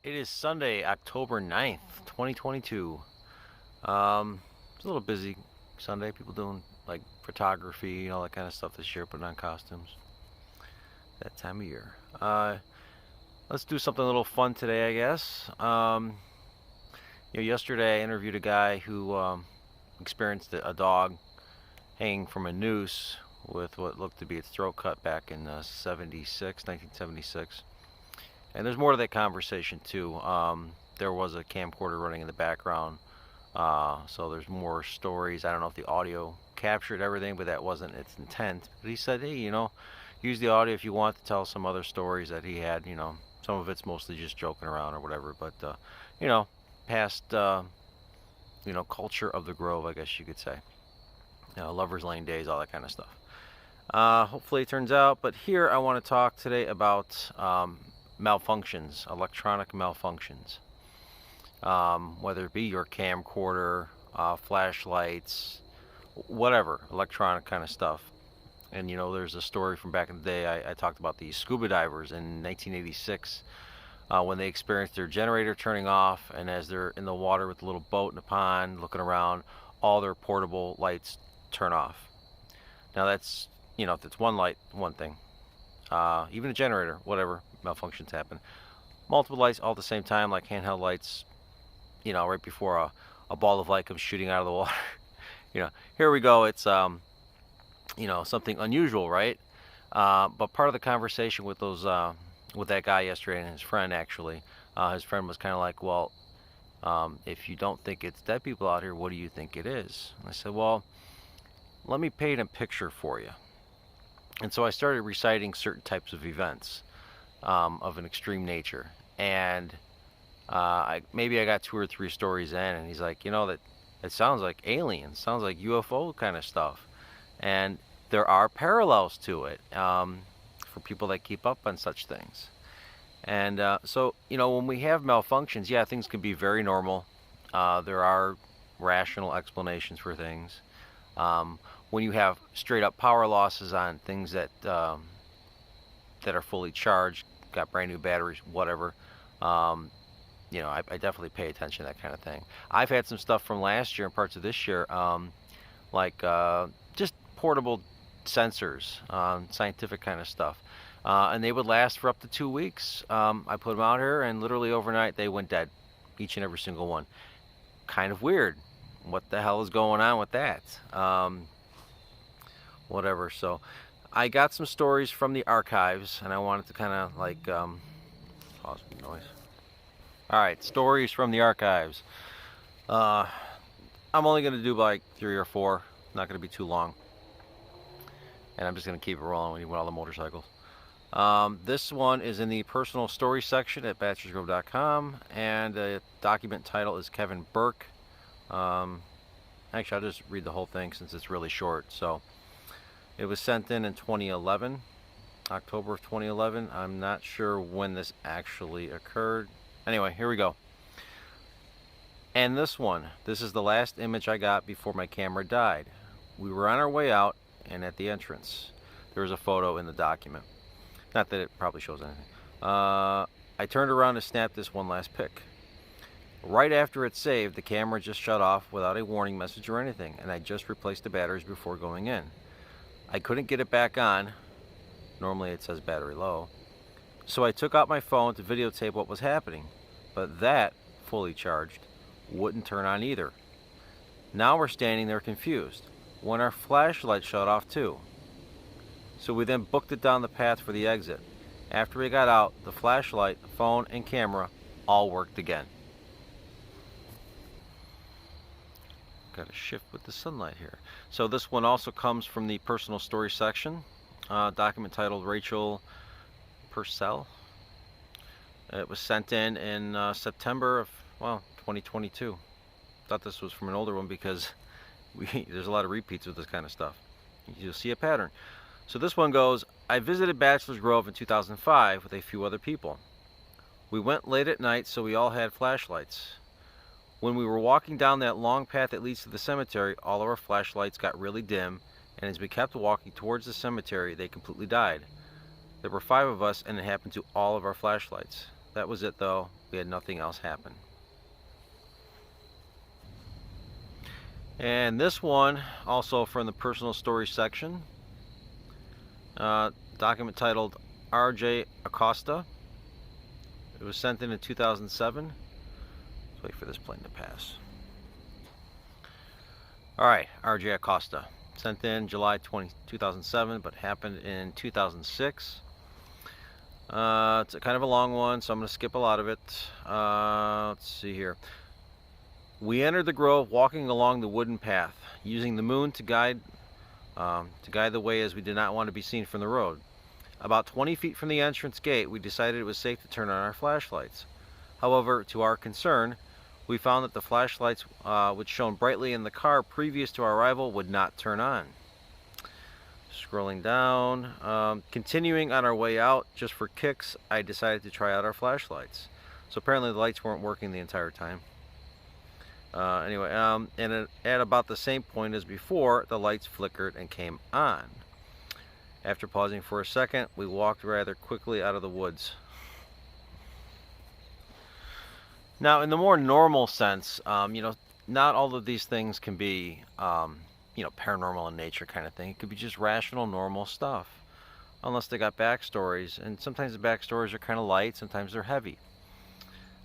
It is Sunday, October 9th, 2022. It's a little busy Sunday. People doing like photography, all that kind of stuff this year, putting on costumes. That time of year. Let's do something a little fun today, I guess. Yesterday I interviewed a guy who experienced a dog hanging from a noose with what looked to be its throat cut back in 1976. And there's more to that conversation too. There was a camcorder running in the background, so there's more stories. I don't know if the audio captured everything, but that wasn't its intent. But he said, hey, use the audio if you want to tell some other stories that he had. Some of it's mostly just joking around or whatever. But past culture of the Grove, I guess you could say. Lovers Lane days, all that kind of stuff. Hopefully it turns out. But here I want to talk today about malfunctions, electronic malfunctions, whether it be your camcorder, flashlights, whatever, electronic kind of stuff. And there's a story from back in the day. I talked about the scuba divers in 1986 when they experienced their generator turning off, and as they're in the water with the little boat in the pond looking around, all their portable lights turn off. Now that's, if it's one light, one thing. Even a generator, whatever, malfunctions happen. Multiple lights all at the same time, like handheld lights, right before a ball of light comes shooting out of the water. Here we go. It's, something unusual, right? But part of the conversation with with that guy yesterday and his friend, actually, his friend was kind of like, well, if you don't think it's dead people out here, what do you think it is? And I said, well, let me paint a picture for you. And so I started reciting certain types of events of an extreme nature. And maybe I got 2 or 3 stories in, and he's like, that it sounds like aliens, sounds like UFO kind of stuff. And there are parallels to it for people that keep up on such things. And so, when we have malfunctions, yeah, things can be very normal. There are rational explanations for things. When you have straight up power losses on things that are fully charged, got brand new batteries, whatever, I definitely pay attention to that kind of thing. I've had some stuff from last year and parts of this year, like just portable sensors, scientific kind of stuff, and they would last for up to 2 weeks. I put them out here, and literally overnight they went dead, each and every single one. Kind of weird. What the hell is going on with that? Whatever. So I got some stories from the archives, and I wanted to kind of like pause the noise. All right, stories from the archives. I'm only going to do like 3 or 4. Not going to be too long, and I'm just going to keep it rolling with all the motorcycles. This one is in the personal story section at bachelorsgrove.com, and the document title is Kevin Burke. Actually, I'll just read the whole thing since it's really short. So it was sent in 2011, October of 2011. I'm not sure when this actually occurred. Anyway, here we go. And this is the last image I got before my camera died. We were on our way out, and at the entrance, there was a photo in the document. Not that it probably shows anything. I turned around to snap this one last pic. Right after it saved, the camera just shut off without a warning message or anything, and I just replaced the batteries before going in. I couldn't get it back on. Normally it says battery low. So I took out my phone to videotape what was happening, but that, fully charged, wouldn't turn on either. Now we're standing there confused, when our flashlight shut off too. So we then booked it down the path for the exit. After we got out, the flashlight, phone, and camera all worked again. Got to shift with the sunlight here. So this one also comes from the personal story section. Document titled Rachel Purcell. It was sent in September of 2022. Thought this was from an older one because there's a lot of repeats with this kind of stuff. You'll see a pattern. So this one goes, I visited Bachelors Grove in 2005 with a few other people. We went late at night, so we all had flashlights. When we were walking down that long path that leads to the cemetery, all of our flashlights got really dim, and as we kept walking towards the cemetery, they completely died. There were 5 of us, and it happened to all of our flashlights. That was it though. We had nothing else happen. And this one, also from the personal story section, document titled R.J. Acosta. It was sent in 2007. Let's wait for this plane to pass. Alright, R.J. Acosta. Sent in July 2007, but happened in 2006. It's a kind of a long one, so I'm going to skip a lot of it. Let's see here. We entered the grove walking along the wooden path, using the moon to guide the way, as we did not want to be seen from the road. About 20 feet from the entrance gate, we decided it was safe to turn on our flashlights. However, to our concern, we found that the flashlights, which shone brightly in the car previous to our arrival, would not turn on. Scrolling down, continuing on our way out, just for kicks, I decided to try out our flashlights. So apparently the lights weren't working the entire time. Anyway, and at about the same point as before, the lights flickered and came on. After pausing for a second, we walked rather quickly out of the woods. Now, in the more normal sense, not all of these things can be, paranormal in nature kind of thing. It could be just rational, normal stuff, unless they got backstories. And sometimes the backstories are kind of light, sometimes they're heavy.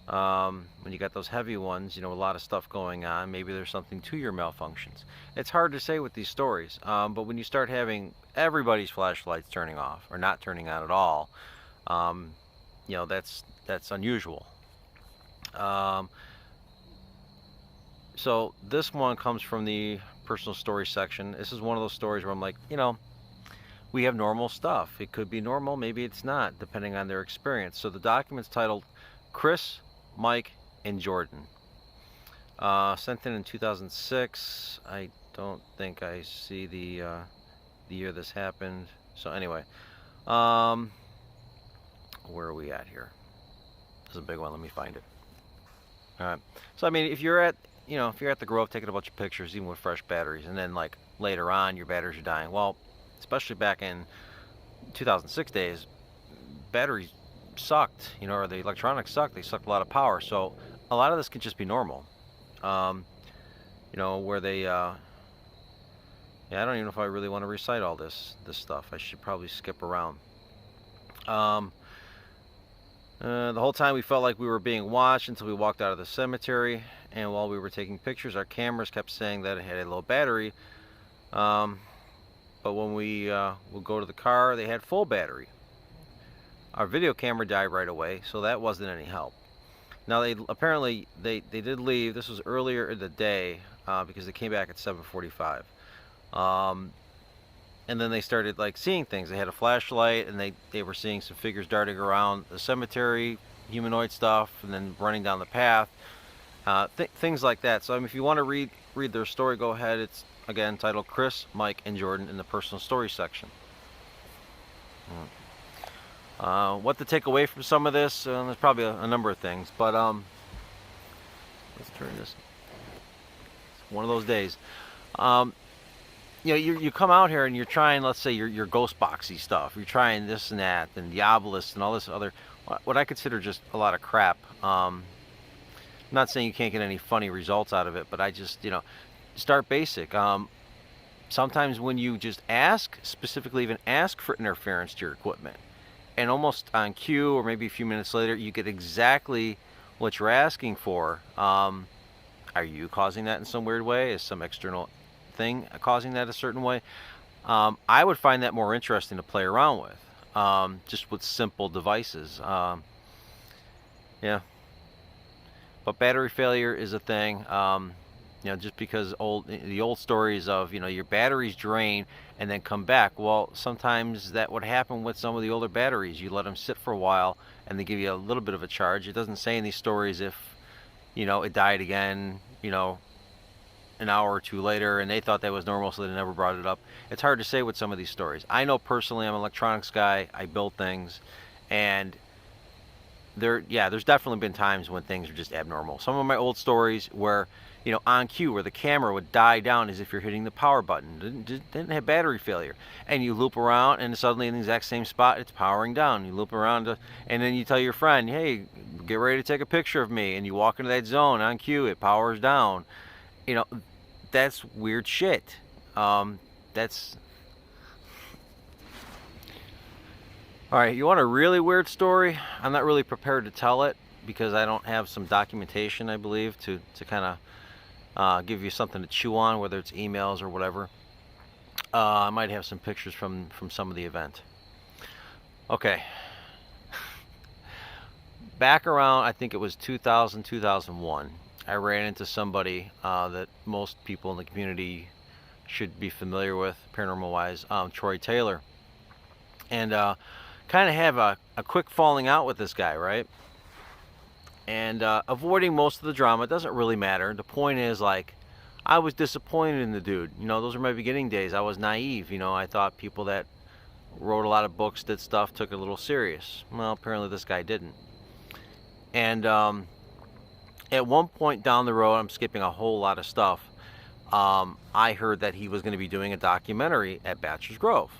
When you got those heavy ones, a lot of stuff going on, maybe there's something to your malfunctions. It's hard to say with these stories, but when you start having everybody's flashlights turning off or not turning on at all, that's unusual. So this one comes from the personal story section. This is one of those stories where I'm like, we have normal stuff. It could be normal, maybe it's not, depending on their experience. So the document's titled Chris, Mike, and Jordan. Sent in 2006. I don't think I see the year this happened. So anyway, where are we at here? This is a big one. Let me find it. All right. So I mean, if you're at the Grove taking a bunch of pictures, even with fresh batteries, and then like later on your batteries are dying. Well, especially back in 2006 days, batteries sucked, or the electronics sucked. They sucked a lot of power. So a lot of this can just be normal. Where they, I don't even know if I really want to recite all this stuff. I should probably skip around. The whole time we felt like we were being watched until we walked out of the cemetery, and while we were taking pictures, our cameras kept saying that it had a low battery. But when we would go to the car, they had full battery. Our video camera died right away, so that wasn't any help. Now they did leave. This was earlier in the day because they came back at 7:45. And then they started like seeing things. They had a flashlight, and they were seeing some figures darting around the cemetery, humanoid stuff, and then running down the path, things like that. So I mean, if you want to read their story, go ahead. It's again titled Chris, Mike, and Jordan in the personal story section. What to take away from some of this? There's probably a number of things, but let's turn this. It's one of those days. You come out here and you're trying, let's say, your ghost boxy stuff. You're trying this and that, and Diabolist and all this other, what I consider just a lot of crap. I'm not saying you can't get any funny results out of it, but I just, start basic. Sometimes when you just specifically even ask for interference to your equipment, and almost on cue or maybe a few minutes later, you get exactly what you're asking for. Are you causing that in some weird way? Is some external thing causing that a certain way? I would find that more interesting to play around with, just with simple devices. Yeah. But battery failure is a thing. Just because the old stories of, your batteries drain and then come back. Well, sometimes that would happen with some of the older batteries. You let them sit for a while and they give you a little bit of a charge. It doesn't say in these stories if, it died again, an hour or two later, and they thought that was normal, so they never brought it up. It's hard to say with some of these stories. I know personally, I'm an electronics guy. I build things, and there's definitely been times when things are just abnormal. Some of my old stories where, on cue, where the camera would die down as if you're hitting the power button. Didn't have battery failure. And you loop around, and suddenly in the exact same spot, it's powering down. You loop around, and then you tell your friend, hey, get ready to take a picture of me. And you walk into that zone on cue, it powers down. That's weird shit. That's... All right, you want a really weird story? I'm not really prepared to tell it because I don't have some documentation, I believe, to kind of give you something to chew on, whether it's emails or whatever. I might have some pictures from some of the event. Okay. Back around, I think it was 2000, 2001, I ran into somebody that most people in the community should be familiar with, paranormal-wise, Troy Taylor. And kind of have a quick falling out with this guy, right? And avoiding most of the drama doesn't really matter. The point is, like, I was disappointed in the dude. Those are my beginning days. I was naive. I thought people that wrote a lot of books, did stuff, took it a little serious. Well, apparently this guy didn't. And at one point down the road, I'm skipping a whole lot of stuff, I heard that he was going to be doing a documentary at Bachelors Grove.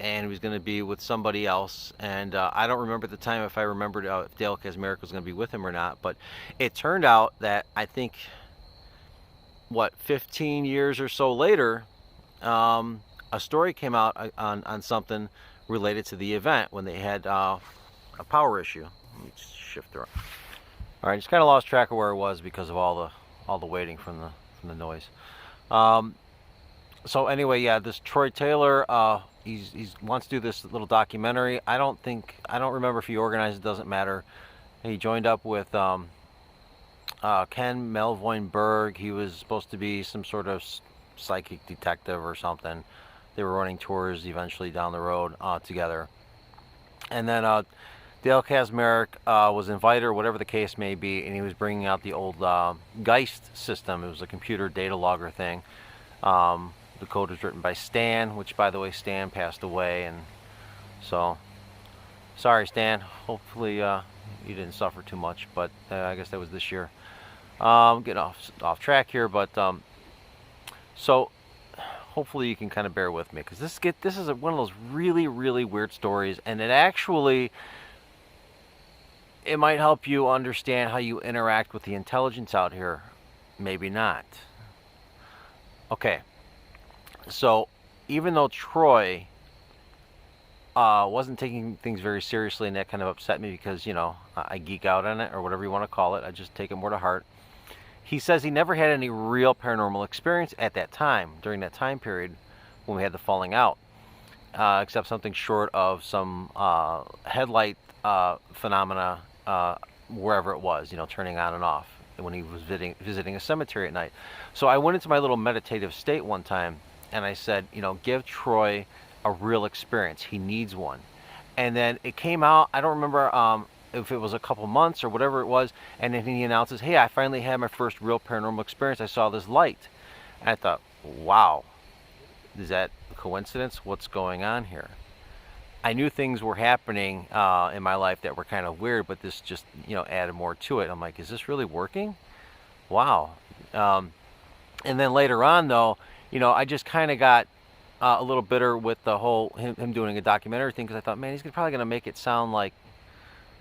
And he was going to be with somebody else, and I don't remember at the time if I remembered if Dale Kaczmarek was going to be with him or not, but it turned out that I think, 15 years or so later, a story came out on something related to the event when they had a power issue. Let me just shift around. All right, just kind of lost track of where it was because of all the waiting from the noise. So anyway, yeah, this Troy Taylor, he's wants to do this little documentary. I don't remember if he organized it, doesn't matter. He joined up with Ken Melvoin Berg. He was supposed to be some sort of psychic detective or something. They were running tours eventually down the road together. And then Dale Kaczmarek was invited, or whatever the case may be, and he was bringing out the old Geist system. It was a computer data logger thing. The code was written by Stan, which, by the way, Stan passed away, and so sorry, Stan. Hopefully you didn't suffer too much, but I guess that was this year. Getting off track here, but so hopefully you can kind of bear with me, because this is one of those really, really weird stories, and it might help you understand how you interact with the intelligence out here. Maybe not. Okay. So, even though Troy wasn't taking things very seriously, and that kind of upset me because, I geek out on it, or whatever you want to call it. I just take it more to heart. He says he never had any real paranormal experience at that time, during that time period when we had the falling out, except something short of some headlight phenomena wherever it was, turning on and off when he was visiting a cemetery at night. So I went into my little meditative state one time, and I said, give Troy a real experience. He needs one. And then it came out, I don't remember if it was a couple months or whatever it was, and then he announces, hey, I finally had my first real paranormal experience. I saw this light. And I thought, wow, is that a coincidence? What's going on here? I knew things were happening in my life that were kind of weird, but this just, added more to it. I'm like, is this really working? Wow. And then later on, though, I just kind of got a little bitter with the whole him doing a documentary thing, because I thought, man, he's probably going to make it sound like,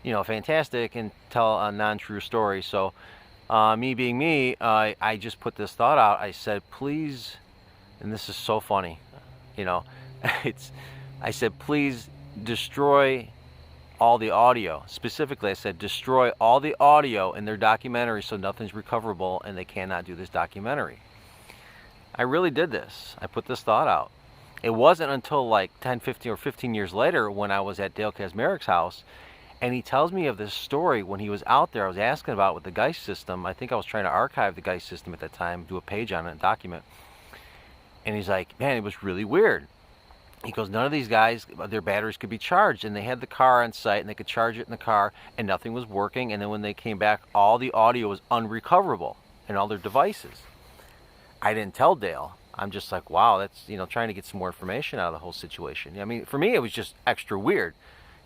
fantastic and tell a non-true story. So me being me, I just put this thought out. I said, please, and this is so funny, I said, please destroy all the audio. Specifically, I said, destroy all the audio in their documentary so nothing's recoverable and they cannot do this documentary. I really did this. I put this thought out. It wasn't until like 10, 15, or 15 years later when I was at Dale Kaczmarek's house, and he tells me of this story when he was out there. I was asking about with the Geist system. I think I was trying to archive the Geist system at that time, do a page on it, a document. And he's like, man, it was really weird. He goes, none of these guys, their batteries could be charged, and they had the car on site, and they could charge it in the car, and nothing was working. And then when they came back, all the audio was unrecoverable in all their devices. I didn't tell Dale. I'm just like, wow, that's, trying to get some more information out of the whole situation. I mean, for me, it was just extra weird.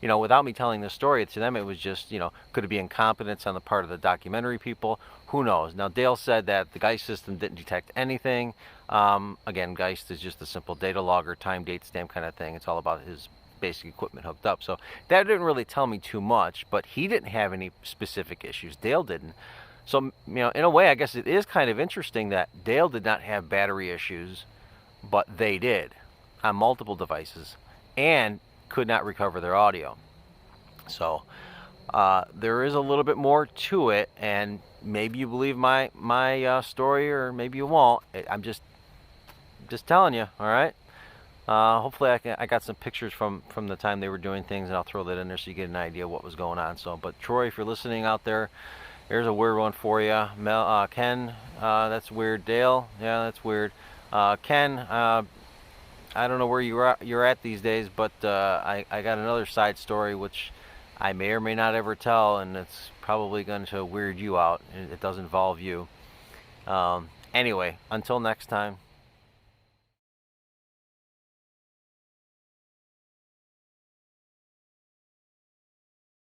you know, without me telling the story to them, it was just, you know, could it be incompetence on the part of the documentary people? Who knows? Now, Dale said that the Geist system didn't detect anything. Again, Geist is just a simple data logger, time, date stamp kind of thing. It's all about his basic equipment hooked up. So that didn't really tell me too much, but he didn't have any specific issues. Dale didn't. So, you know, in a way, I guess it is kind of interesting that Dale did not have battery issues, but they did on multiple devices and could not recover their audio. So there is a little bit more to it, and maybe you believe my story, or maybe you won't. I'm just telling you. All right. Hopefully I got some pictures from the time they were doing things, and I'll throw that in there so you get an idea of what was going on. So, but Troy, if you're listening out there, here's a weird one for you. Ken, that's weird. Dale, yeah, that's weird. Ken, I don't know where you're at these days, but I got another side story which I may or may not ever tell, and it's probably going to weird you out. It does involve you. Anyway, until next time.